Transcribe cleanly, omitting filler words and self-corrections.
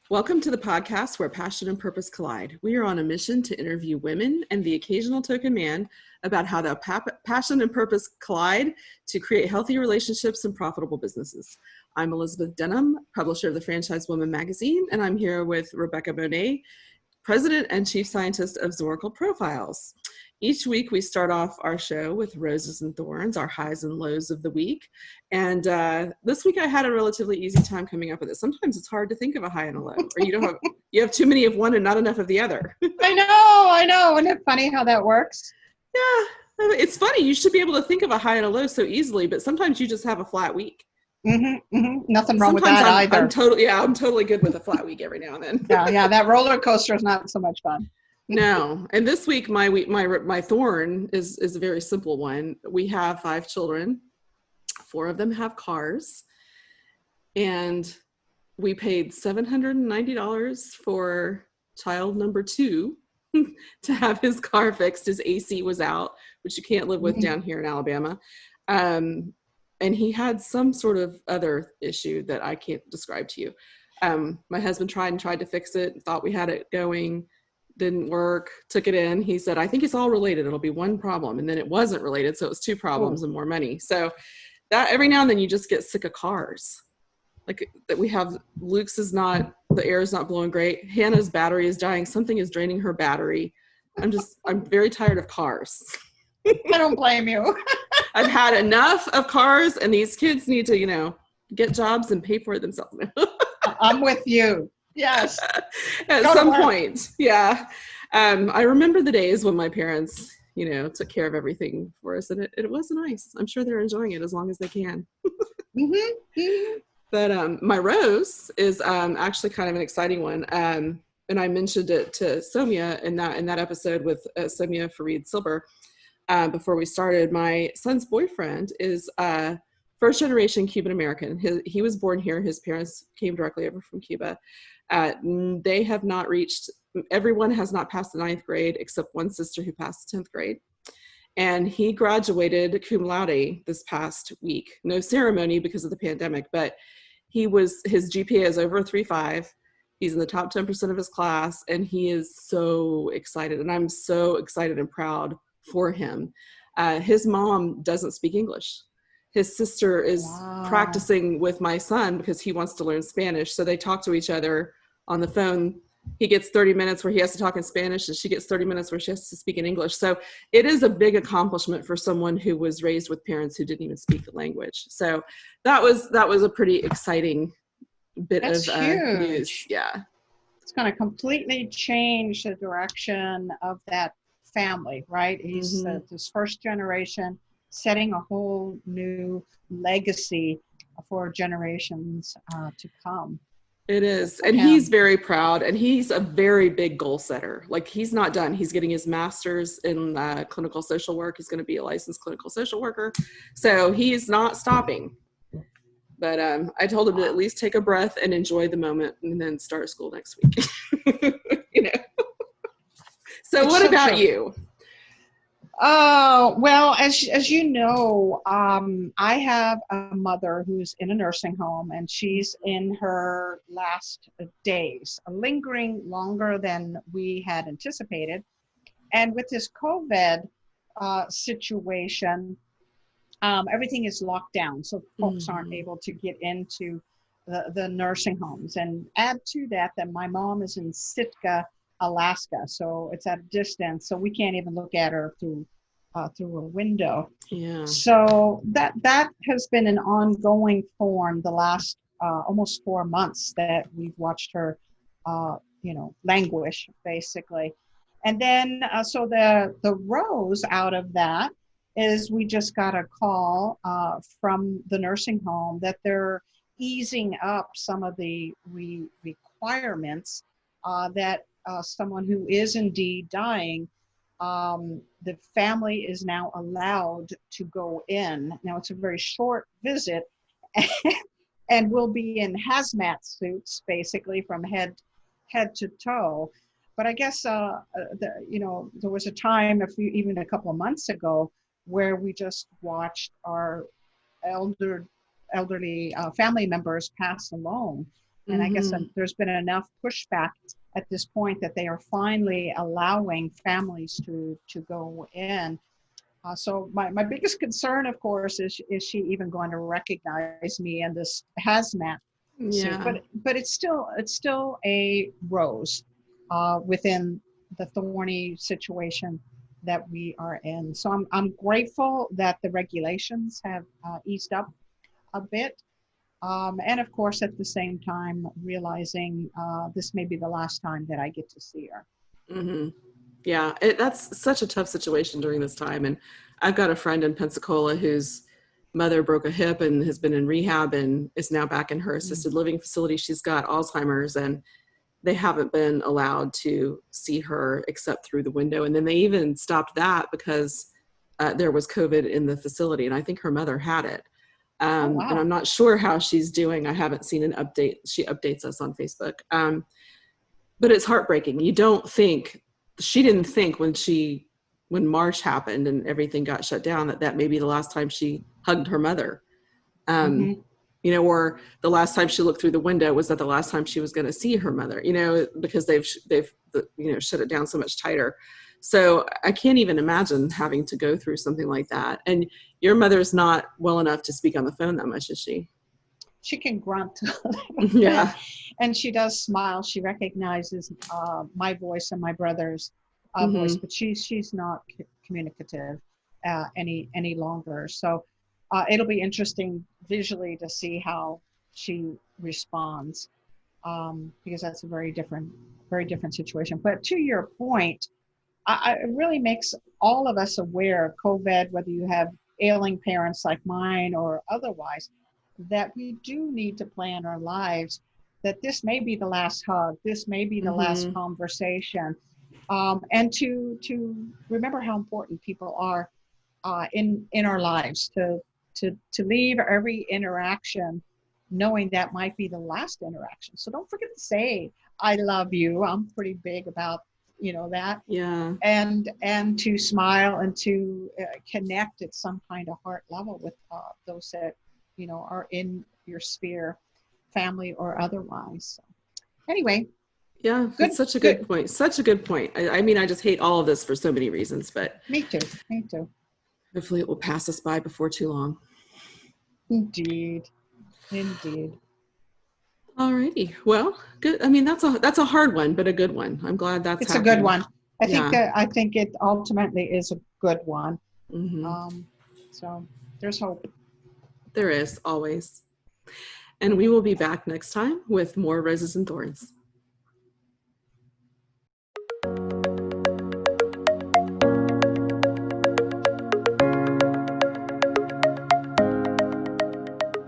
Welcome to the podcast where passion and purpose collide. We are on a mission to interview women and the occasional token man about how the passion and purpose collide to create healthy relationships and profitable businesses. I'm Elizabeth Denham, publisher of the Franchise Woman magazine, and I'm here with Rebecca Bonet, President and Chief Scientist of Zoracle Profiles. Each week we start off our show with roses and thorns, our highs and lows of the week. And this week I had a relatively easy time coming up with it. Sometimes it's hard to think of a high and a low, or you have too many of one and not enough of the other. I know. Isn't it funny how that works? Yeah, it's funny. You should be able to think of a high and a low so easily, but sometimes you just have a flat week. Nothing wrong with that either. I'm totally good with a flat week every now and then. Yeah, that roller coaster is not so much fun. No, and this week my thorn is a very simple one. We have 5 children. 4 of them have cars, and we paid $790 for child number 2 to have his car fixed. His AC was out, which you can't live with down here in Alabama. And he had some sort of other issue that I can't describe to you. My husband tried to fix it, thought we had it going. Didn't work, took it in. He said, I think it's all related. It'll be one problem. And then it wasn't related. So it was 2 problems and more money. So that every now and then you just get sick of cars. Like that we have, Luke's is not, the air is not blowing great. Hannah's battery is dying. Something is draining her battery. I'm very tired of cars. I don't blame you. I've had enough of cars, and these kids need to, get jobs and pay for it themselves. I'm with you. Yes. At some point. Yeah. I remember the days when my parents, took care of everything for us, and it was nice. I'm sure they're enjoying it as long as they can. But my rose is actually kind of an exciting one. And I mentioned it to Somia in that episode with Somia Fareed Silber before we started. My son's boyfriend is first generation Cuban American. He was born here. His parents came directly over from Cuba. They have not reached, everyone has not passed the 9th grade except one sister who passed the 10th grade. And he graduated cum laude this past week. No ceremony because of the pandemic, but his GPA is over a 3.5. He's in the top 10% of his class, and he is so excited. And I'm so excited and proud for him. His mom doesn't speak English. His sister is practicing with my son because he wants to learn Spanish. So they talk to each other on the phone. He gets 30 minutes where he has to talk in Spanish, and she gets 30 minutes where she has to speak in English. So it is a big accomplishment for someone who was raised with parents who didn't even speak the language. So that was a pretty exciting bit of news. Yeah. It's going to completely change the direction of that family, right? He's this first generation, setting a whole new legacy for generations to come. It is. And he's very proud, and he's a very big goal setter. Like, he's not done. He's getting his master's in clinical social work. He's going to be a licensed clinical social worker. So he's not stopping. But I told him to at least take a breath and enjoy the moment and then start school next week. So it's what about you? Well, as you know, I have a mother who's in a nursing home, and she's in her last days, lingering longer than we had anticipated. And with this COVID situation, everything is locked down, so folks aren't able to get into the nursing homes. And add to that my mom is in Sitka, Alaska, so it's at a distance, so we can't even look at her through a window. Yeah. So that has been an ongoing thorn the last almost 4 months that we've watched her, languish basically. And then so the rose out of that is we just got a call from the nursing home that they're easing up some of the requirements that someone who is indeed dying, the family is now allowed to go in. Now it's a very short visit, and we'll be in hazmat suits basically from head to toe. But I guess there was a time, even a couple of months ago, where we just watched our elderly family members pass along. And I guess Mm-hmm. there's been enough pushback at this point that they are finally allowing families to go in. So my biggest concern, of course, is she even going to recognize me in this hazmat suit? Yeah. But it's still a rose within the thorny situation that we are in. So I'm grateful that the regulations have eased up a bit. And of course, at the same time, realizing this may be the last time that I get to see her. Mm-hmm. Yeah, that's such a tough situation during this time. And I've got a friend in Pensacola whose mother broke a hip and has been in rehab and is now back in her Mm. assisted living facility. She's got Alzheimer's and they haven't been allowed to see her except through the window. And then they even stopped that because there was COVID in the facility. And I think her mother had it. Oh, And wow. I'm not sure how she's doing. I haven't seen an update. She updates us on Facebook. But it's heartbreaking. You don't think, she didn't think when March happened and everything got shut down that may be the last time she hugged her mother. Um, Hmm. or the last time she looked through the window was that the last time she was going to see her mother, because they've shut it down so much tighter. So I can't even imagine having to go through something like that. And your mother's not well enough to speak on the phone that much, is she? She can grunt a little bit, Yeah. and she does smile. She recognizes my voice and my brother's voice, Mm-hmm. but she's not communicative any longer. So it'll be interesting visually to see how she responds, because that's a very different situation. But to your point, it really makes all of us aware of COVID, whether you have ailing parents like mine or otherwise, that we do need to plan our lives, that this may be the last hug, this may be the last Mm-hmm. conversation, and to remember how important people are in our lives, to leave every interaction knowing that might be the last interaction. So don't forget to say I love you. I'm pretty big about that, Yeah. and to smile and to connect at some kind of heart level with those that are in your sphere, family or otherwise. So, anyway, Yeah, good, it's such a good good. point. Such a good point. I mean, I just hate all of this for so many reasons, but Me too. Me too. hopefully it will pass us by before too long. Indeed. Indeed. Alrighty. Well, good. I mean, that's a hard one, but a good one. I'm glad that's It's a good happening. one. Yeah. I think it ultimately is a good one. Hmm. Um, so there's hope. There is always. And we will be back next time with more Roses and Thorns.